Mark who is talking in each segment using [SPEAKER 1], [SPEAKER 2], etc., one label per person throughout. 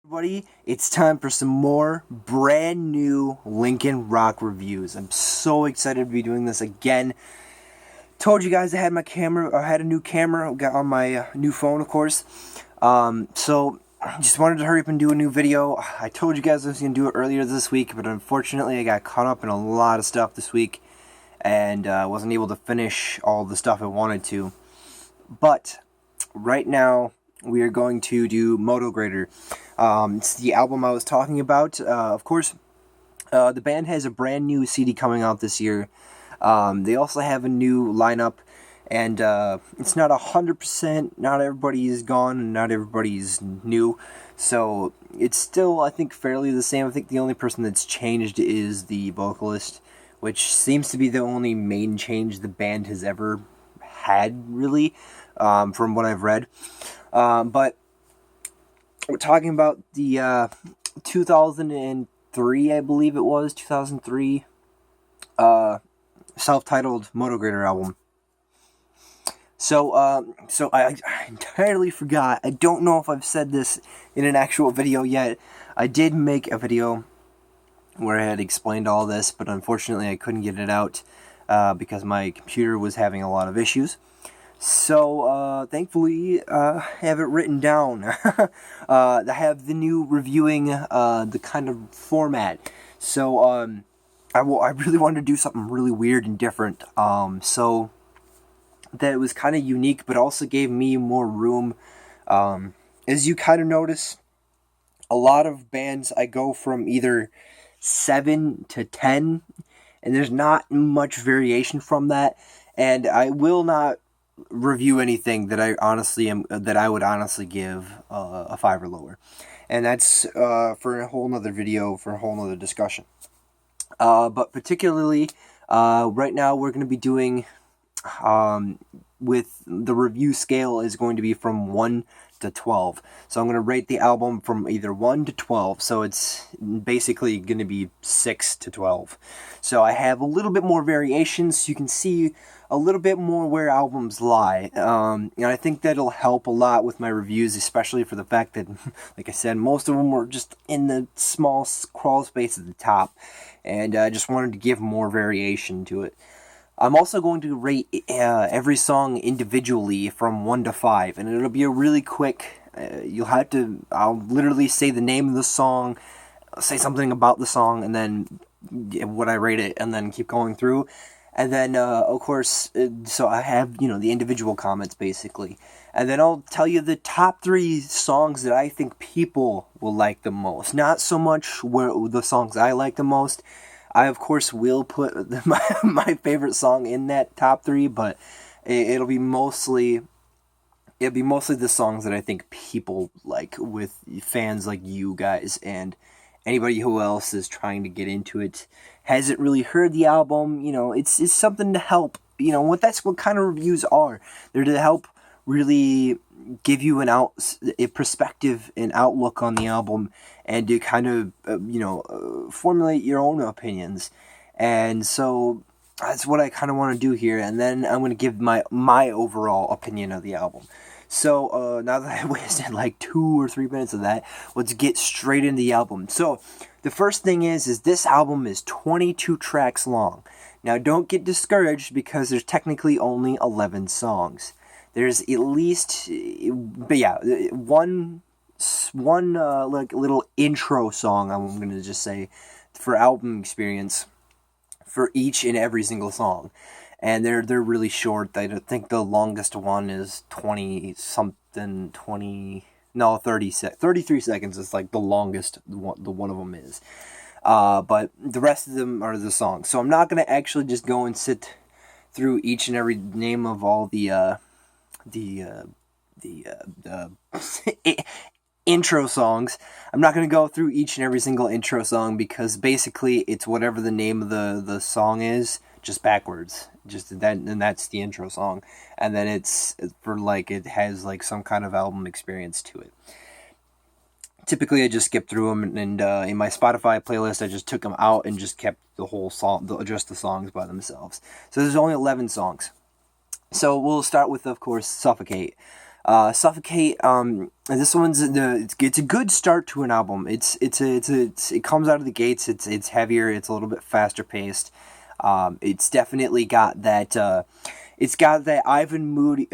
[SPEAKER 1] Everybody, it's time for some more brand new Lincoln Rock reviews. I'm so excited to be doing this again. Told you guys I had my camera, I had a new camera, got on my new phone, of course. So just wanted to hurry up and do a new video. I told you guys I was going to do it earlier this week, but unfortunately I got caught up in a lot of stuff this week and wasn't able to finish all the stuff I wanted to. But right now we are going to do Motograter. It's the album I was talking about. Of course, the band has a brand new CD coming out this year. They also have a new lineup, and it's not 100%. Not everybody is gone, and not everybody's new. So it's still, I think, fairly the same. I think the only person that's changed is the vocalist, which seems to be the only main change the band has ever had, really, from what I've read. But we're talking about the 2003, I believe it was, 2003 self-titled Motograter album. So I entirely forgot. I don't know if I've said this in an actual video yet. I did make a video where I had explained all this, but unfortunately I couldn't get it out because my computer was having a lot of issues. So, thankfully, I have it written down. I have the new reviewing, the kind of format. So, I really wanted to do something really weird and different. So that it was kind of unique, but also gave me more room. As you kind of notice, a lot of bands I go from either 7 to 10, and there's not much variation from that. And I will not review anything that I would honestly give a 5 or lower, and that's for a whole nother video, for a whole nother discussion. But particularly right now we're going to be doing with the review scale is going to be from 1 to 12. So I'm going to rate the album from either 1 to 12. So it's basically going to be 6 to 12. So I have a little bit more variations, so you can see a little bit more where albums lie. And I think that'll help a lot with my reviews, especially for the fact that, like I said, most of them were just in the small crawl space at the top. And I just wanted to give more variation to it. I'm also going to rate every song individually from 1 to 5, and it'll be a really quick, I'll literally say the name of the song, say something about the song, and then what I rate it, and then keep going through. And then, of course, so I have, the individual comments, basically. And then I'll tell you the top 3 songs that I think people will like the most. Not so much the songs I like the most. I, of course, will put my favorite song in that top 3, but it'll be mostly the songs that I think people like, with fans like you guys and anybody who else is trying to get into it, hasn't really heard the album. It's something to help. That's what kind of reviews are. They're to help really give you a perspective and outlook on the album, and to kind of formulate your own opinions. And so that's what I kind of want to do here, and then I'm going to give my overall opinion of the album. So now that I wasted like 2 or 3 minutes of that, let's get straight into the album. So the first thing is this album is 22 tracks long. Now don't get discouraged because there's technically only 11 songs. There's at least, one like little intro song, I'm going to just say, for album experience for each and every single song. And they're really short. I think the longest one is 33 seconds is like the longest the one of them is. But the rest of them are the songs. So I'm not going to actually just go and sit through each and every name of all the intro songs. I'm not going to go through each and every single intro song, because basically it's whatever the name of the song is, just backwards. Just that, and that's the intro song. And then it's for it has like some kind of album experience to it. Typically I just skip through them, and in my Spotify playlist I just took them out and just kept the whole song, just the songs by themselves. So there's only 11 songs. So we'll start with, of course, Suffocate. Suffocate. This it's a good start to an album. It comes out of the gates. It's heavier. It's a little bit faster paced. It's definitely got that. It's got that Ivan Moody,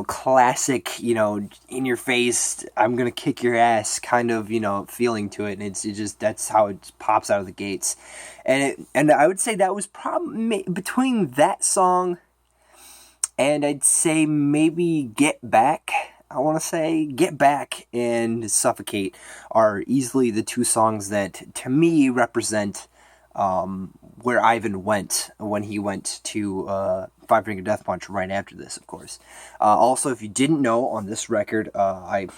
[SPEAKER 1] classic, in your face, I'm gonna kick your ass kind of, feeling to it, and it just that's how it pops out of the gates, and I would say that was probably between that song, and I'd say maybe Get Back. I want to say Get Back and Suffocate are easily the two songs that to me represent where Ivan went when he went to Five Finger Death Punch right after this, of course. Also, if you didn't know, on this record, I,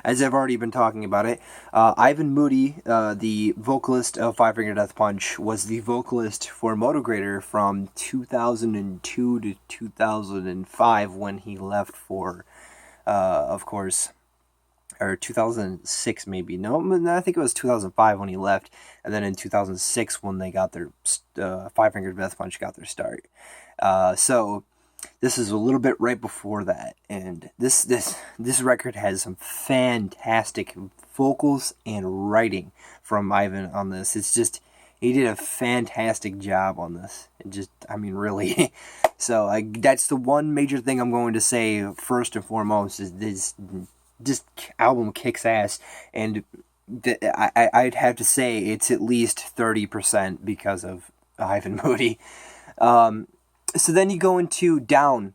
[SPEAKER 1] as I've already been talking about it, Ivan Moody, the vocalist of Five Finger Death Punch, was the vocalist for Motograter from 2002 to 2005 when he left for, of course, or 2006 maybe. No, I think it was 2005 when he left, and then in 2006 when they got their Five Finger Death Punch got their start. So this is a little bit right before that, and this record has some fantastic vocals and writing from Ivan on this. It's just he did a fantastic job on this. Really. So that's the one major thing I'm going to say first and foremost is this album kicks ass, and I'd have to say it's at least 30% because of Ivan Moody. So then you go into Down,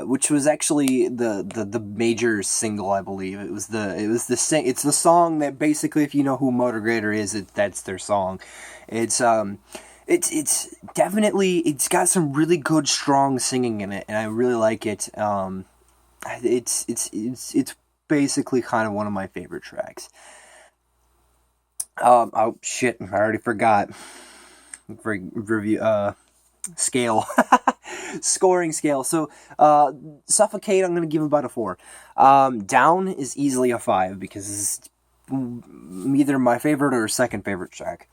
[SPEAKER 1] which was actually the major single, I believe. It's the song that basically, if you know who Motograter is, that's their song. It's definitely, it's got some really good strong singing in it, and I really like it. It's basically kind of one of my favorite tracks. Oh shit! I already forgot. Review. Scale. Scoring scale. So, Suffocate, I'm gonna give about a 4. Down is easily a 5 because it's either my favorite or second favorite track.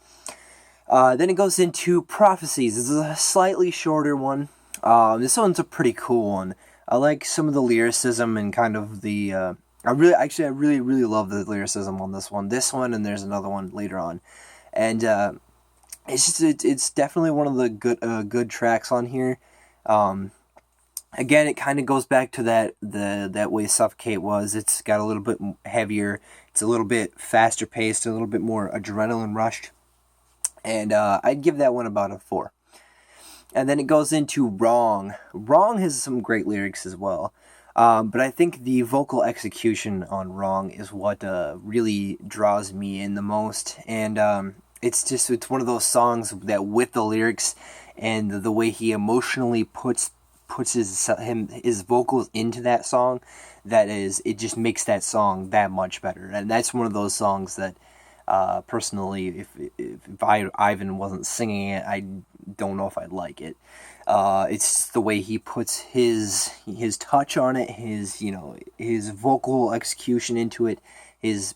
[SPEAKER 1] Then it goes into Prophecies. This is a slightly shorter one. This one's a pretty cool one. I like some of the lyricism and kind of the. I really love the lyricism on this one. This one, and there's another one later on, and it's definitely one of the good tracks on here. Again, it kind of goes back to that way Suffocate was. It's got a little bit heavier. It's a little bit faster paced, a little bit more adrenaline rushed, and I'd give that one about a 4. And then it goes into Wrong. Wrong has some great lyrics as well. But I think the vocal execution on Wrong is what really draws me in the most. And it's one of those songs that with the lyrics and the way he emotionally puts his vocals into that song, it just makes that song that much better. And that's one of those songs that personally, if Ivan wasn't singing it, I don't know if I'd like it. It's the way he puts his touch on it, his vocal execution into it, his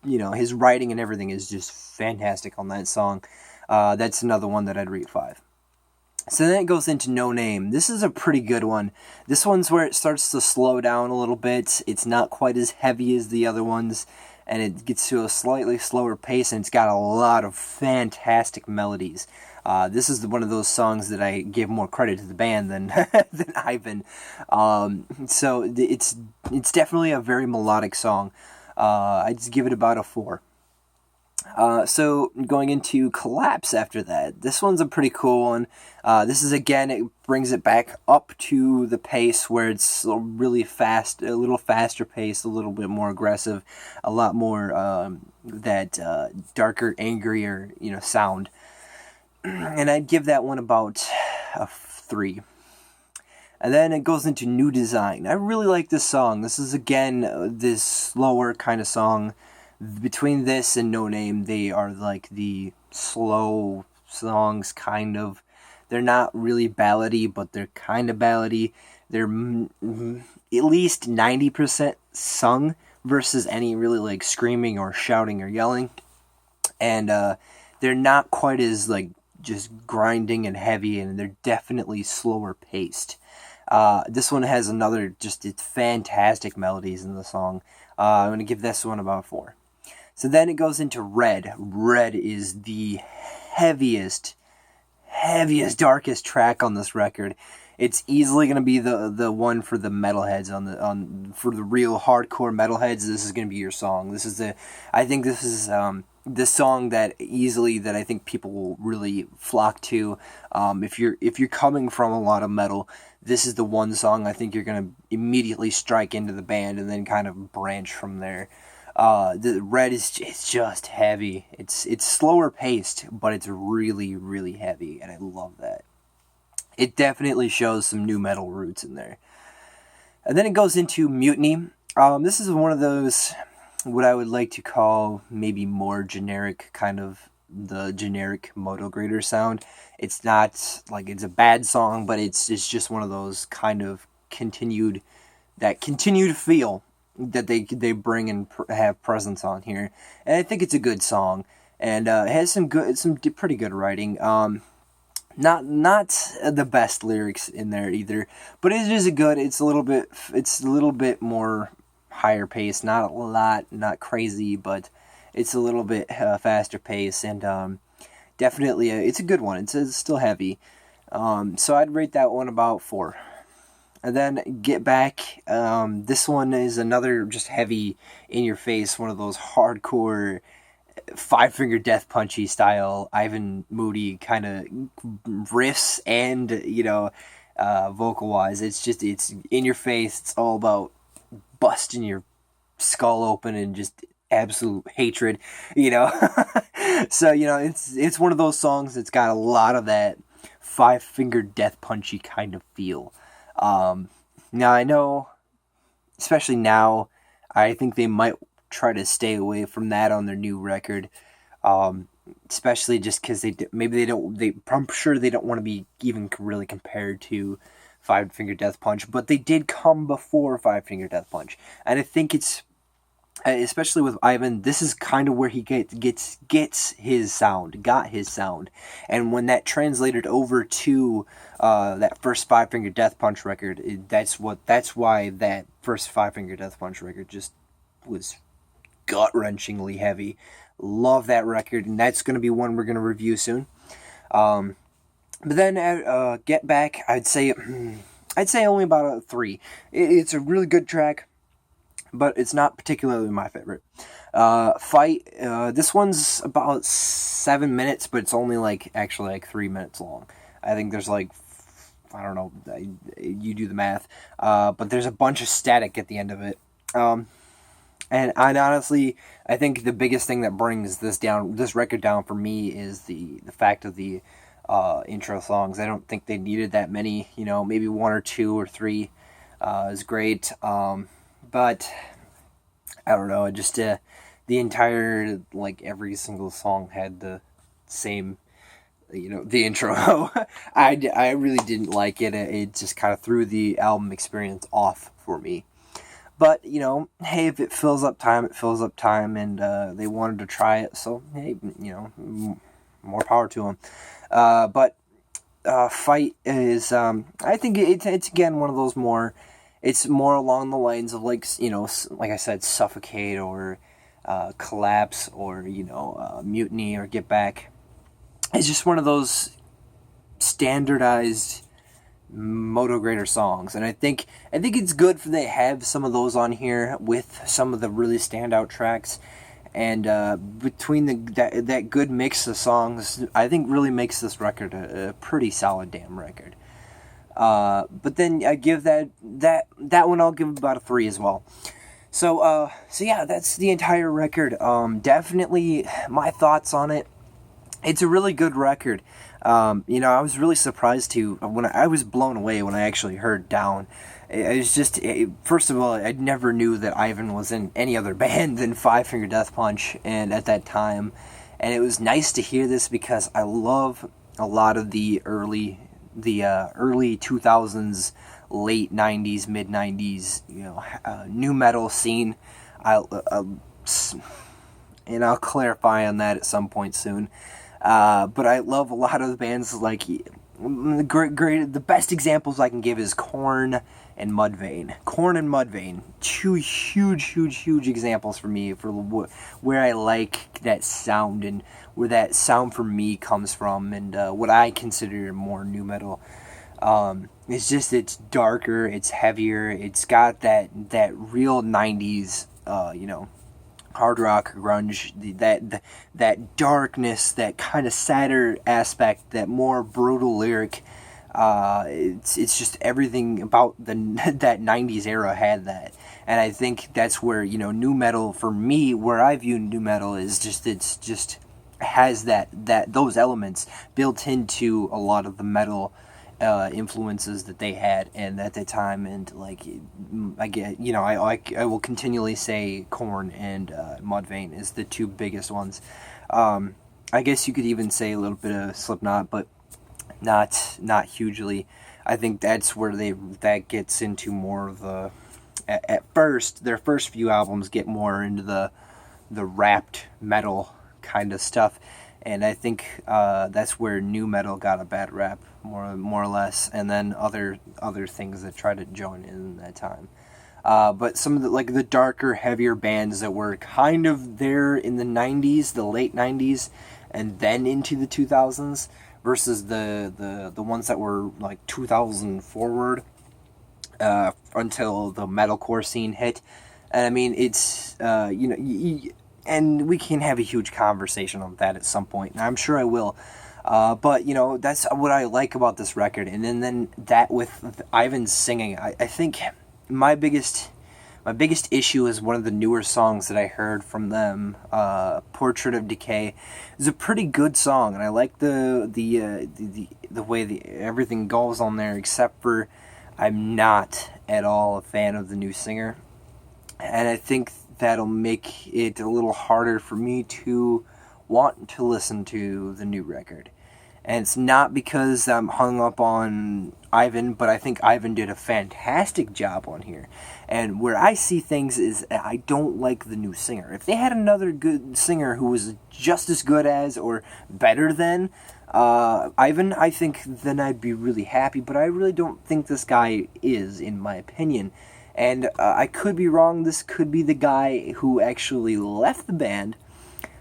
[SPEAKER 1] writing and everything is just fantastic on that song. That's another one that I'd rate 5. So then it goes into No Name. This is a pretty good one. This one's where it starts to slow down a little bit. It's not quite as heavy as the other ones, and it gets to a slightly slower pace, and it's got a lot of fantastic melodies. This is one of those songs that I give more credit to the band than than Ivan. So it's definitely a very melodic song. I just give it about a 4. So going into Collapse after that, this one's a pretty cool one. This is, again, it brings it back up to the pace where it's really fast, a little faster paced, a little bit more aggressive, a lot more darker, angrier, sound. And I'd give that one about a 3. And then it goes into New Design. I really like this song. This is, again, this slower kind of song. Between this and No Name, they are like the slow songs, kind of. They're not really ballady, but they're kind of ballady. They're at least 90% sung versus any really like screaming or shouting or yelling. And they're not quite as like just grinding and heavy, and they're definitely slower paced. This one has another just it's fantastic melodies in the song. I'm going to give this one about 4. So then it goes into Red. Red is the heaviest, darkest track on this record. It's easily going to be the one for the metalheads for the real hardcore metalheads. This is going to be your song. I think this is the song that I think people will really flock to. If you're coming from a lot of metal, this is the one song I think you're going to immediately strike into the band and then kind of branch from there. The Red it's just heavy. It's slower paced, but it's really, really heavy, and I love that. It definitely shows some new metal roots in there. And then it goes into Mutiny. This is one of those, what I would like to call maybe more generic, kind of the generic Motograter sound. It's not like it's a bad song, but it's just one of those kind of continued feel that they bring and have presence on here. And I think it's a good song, and it has some pretty good writing. Not the best lyrics in there either, but it is it's a little bit more higher pace, not a lot, not crazy, but it's a little bit faster pace, and definitely it's a good one. It's still heavy, so I'd rate that one about 4. And then Get Back. This one is another just heavy, in your face, one of those hardcore Five Finger Death Punchy style Ivan Moody kind of riffs, and vocal wise, it's in your face. It's all about busting your skull open and just absolute hatred, So it's one of those songs that's got a lot of that Five Finger Death Punchy kind of feel. Now I know, especially now, I think they might try to stay away from that on their new record, especially just because I'm sure they don't want to be even really compared to Five Finger Death Punch, but they did come before Five Finger Death Punch, and I think it's, especially with Ivan, this is kind of where he got his sound, and when that translated over to that first Five Finger Death Punch record, that's why that first Five Finger Death Punch record just was gut-wrenchingly heavy. Love that record, and that's going to be one we're going to review soon. But then Get Back, I'd say only about a 3. It's a really good track, but it's not particularly my favorite. Fight, this one's about 7 minutes, but it's only actually 3 minutes long. I think there's I don't know, you do the math, but there's a bunch of static at the end of it. And honestly, I think the biggest thing that brings this record down for me is the fact of the intro songs. I don't think they needed that many. Maybe 1 or 2 or 3 is great. But I don't know. Just the entire, every single song had the same, the intro. I really didn't like it. It just kind of threw the album experience off for me. But, hey, if it fills up time, it fills up time, and they wanted to try it, so, hey, more power to them. But Fight is, I think it's again, one of those it's more along the lines of, like I said, Suffocate, or Collapse, or, Mutiny, or Get Back. It's just one of those standardized Motograter songs, and I think it's good for they have some of those on here with some of the really standout tracks, and between that good mix of songs, I think really makes this record a pretty solid damn record. But then I give that one, I'll give about a 3 as well. So yeah, that's the entire record. Definitely my thoughts on it. It's a really good record. I was really surprised when I was blown away when I actually heard Down. It was just, first of all, I never knew that Ivan was in any other band than Five Finger Death Punch, and at that time, and it was nice to hear this because I love a lot of the early 2000s, late 90s, mid 90s, new metal scene. And I'll clarify on that at some point soon. But I love a lot of the bands like the best examples I can give is Korn and Mudvayne. Korn and Mudvayne, two huge examples for me for where I like that sound and where that sound for me comes from, and what I consider more nu metal. It's darker, it's heavier, it's got that real 90s, hard rock, grunge, that darkness, that kind of sadder aspect, that more brutal lyric. It's just everything about that 90s era had that. And I think that's where, nu metal, for me, where I view nu metal is it's just has those elements built into a lot of the metal influences that they had and at the time. And I will continually say Korn and Mudvayne is the two biggest ones. I guess you could even say a little bit of Slipknot, but not hugely. I think that's where that gets into more of the at first their first few albums get more into the rapped metal kind of stuff, and I think that's where nu metal got a bad rap, more or less, and then other things that tried to join in that time. But some of the darker, heavier bands that were kind of there in the 90s, the late 90s, and then into the 2000s, versus the ones that were like 2000 forward, until the metalcore scene hit. And I mean, it's and we can have a huge conversation on that at some point, and I'm sure I will. But that's what I like about this record. And then that with Ivan's singing, I think my biggest issue is one of the newer songs that I heard from them, Portrait of Decay. It's a pretty good song, and I like the way everything goes on there, except for I'm not at all a fan of the new singer. And I think that'll make it a little harder for me to want to listen to the new record. And it's not because I'm hung up on Ivan, but I think Ivan did a fantastic job on here. And where I see things is I don't like the new singer. If they had another good singer who was just as good as or better than Ivan, I think then I'd be really happy. But I really don't think this guy is, in my opinion. And I could be wrong. This could be the guy who actually left the band.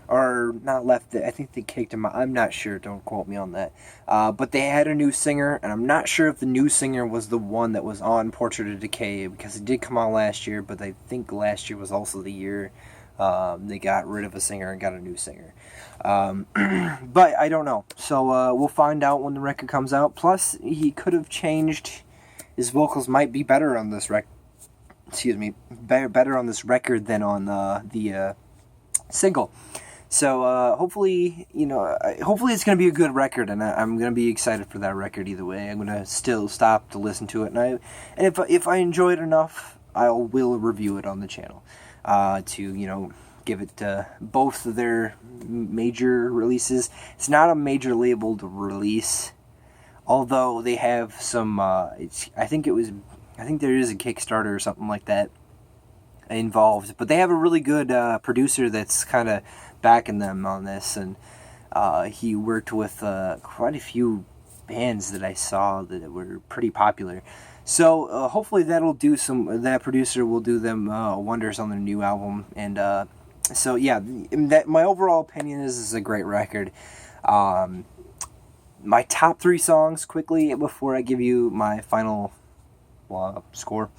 [SPEAKER 1] Or not left it. I think they kicked him out. I'm not sure. Don't quote me on that. But they had a new singer, and I'm not sure if the new singer was the one that was on Portrait of Decay, because it did come out last year, but I think last year was also the year they got rid of a singer and got a new singer. But I don't know. So we'll find out when the record comes out. Plus, he could have changed. His vocals might be better on this record. Excuse me. Better on this record than on the single. So hopefully it's going to be a good record, and I'm going to be excited for that record either way. I'm going to still stop to listen to it, and if I enjoy it enough, I will review it on the channel to give it both of their major releases. It's not a major labeled release, although they have some. I think there is a Kickstarter or something like that involved, but they have a really good producer that's kind of backing them on this, and he worked with quite a few bands that I saw that were pretty popular. So hopefully that producer will do them wonders on their new album. And so yeah, that my overall opinion is this is a great record. My top 3 songs quickly before I give you my final score.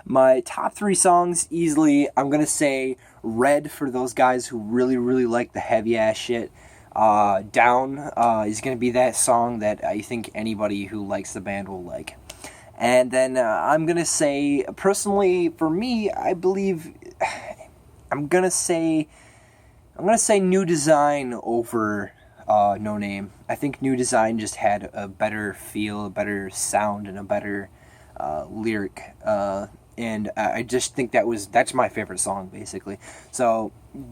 [SPEAKER 1] My top 3 songs easily, I'm gonna say Red for those guys who really like the heavy ass shit. Down is gonna be that song that I think anybody who likes the band will like. And then I'm gonna say, personally for me, I believe I'm gonna say New Design over No Name. I think New Design just had a better feel, a better sound, and a better lyric. And I just think that's my favorite song, basically. So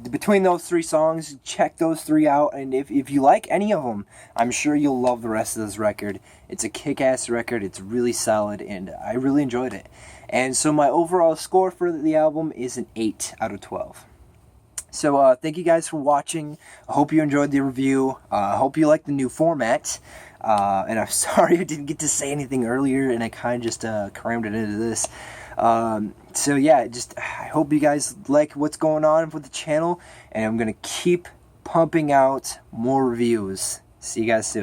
[SPEAKER 1] between those 3 songs, check those 3 out. And if you like any of them, I'm sure you'll love the rest of this record. It's a kick-ass record. It's really solid, and I really enjoyed it. And so my overall score for the album is an 8 out of 12. So thank you guys for watching. I hope you enjoyed the review. I hope you like the new format. And I'm sorry I didn't get to say anything earlier, and I kind of just crammed it into this. So yeah, I hope you guys like what's going on with the channel, and I'm gonna keep pumping out more reviews. See you guys soon.